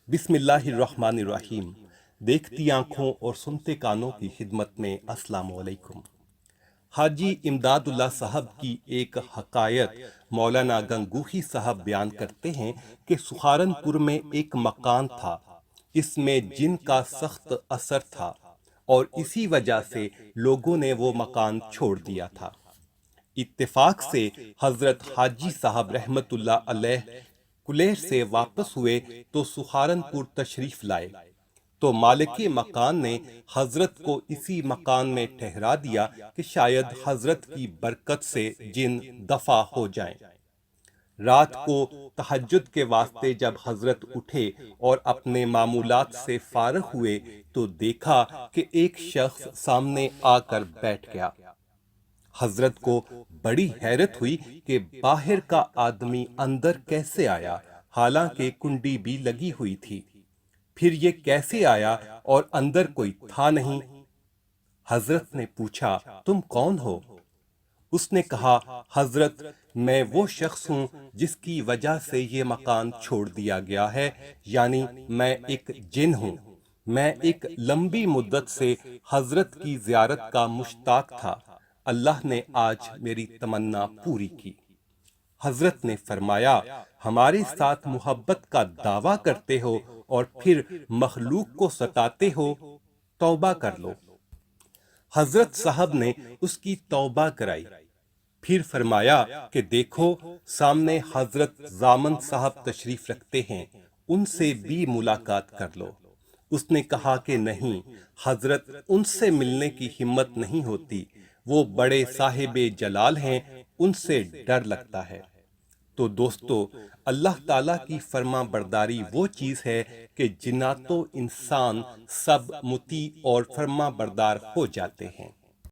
بسم اللہ الرحمن الرحیم۔ دیکھتی آنکھوں اور سنتے کانوں کی خدمت میں السلام علیکم۔ حاجی امداد اللہ صاحب کی ایک حکایت مولانا گنگوہی صاحب بیان کرتے ہیں کہ سہارنپور میں ایک مکان تھا، اس میں جن کا سخت اثر تھا اور اسی وجہ سے لوگوں نے وہ مکان چھوڑ دیا تھا۔ اتفاق سے حضرت حاجی صاحب رحمت اللہ علیہ کلیر سے واپس ہوئے تو سہارنپور تشریف لائے، تو مالک مکان نے حضرت کو اسی مکان میں ٹھہرا دیا کہ شاید حضرت کی برکت سے جن دفع ہو جائیں۔ رات کو تہجد کے واسطے جب حضرت اٹھے اور اپنے معمولات سے فارغ ہوئے تو دیکھا کہ ایک شخص سامنے آ کر بیٹھ گیا۔ حضرت کو بڑی حیرت ہوئی کہ باہر کا آدمی اندر کیسے آیا، حالانکہ کنڈی بھی لگی ہوئی تھی۔ پھر یہ کیسے آیا اور اندر کوئی تھا نہیں؟ حضرت نے پوچھا، تم کون ہو؟ اس نے کہا، حضرت میں وہ شخص ہوں جس کی وجہ سے یہ مکان چھوڑ دیا گیا ہے، یعنی میں ایک جن ہوں۔ میں ایک لمبی مدت سے حضرت کی زیارت کا مشتاق تھا، اللہ نے آج میری تمنا پوری کی۔ حضرت نے فرمایا، ہمارے ساتھ محبت کا دعویٰ کرتے ہو اور پھر مخلوق کو ستاتے ہو، توبہ کر لو۔ حضرت صاحب نے اس کی توبہ کرائی، پھر فرمایا کہ دیکھو سامنے حضرت ضامن صاحب تشریف رکھتے ہیں، ان سے بھی ملاقات کر لو۔ اس نے کہا کہ نہیں حضرت، ان سے ملنے کی ہمت نہیں ہوتی، وہ بڑے صاحب جلال ہیں، ان سے ڈر لگتا ہے۔ تو دوستو، اللہ تعالیٰ کی فرما برداری وہ چیز ہے کہ جنات و انسان سب مطیع اور فرما بردار ہو جاتے ہیں۔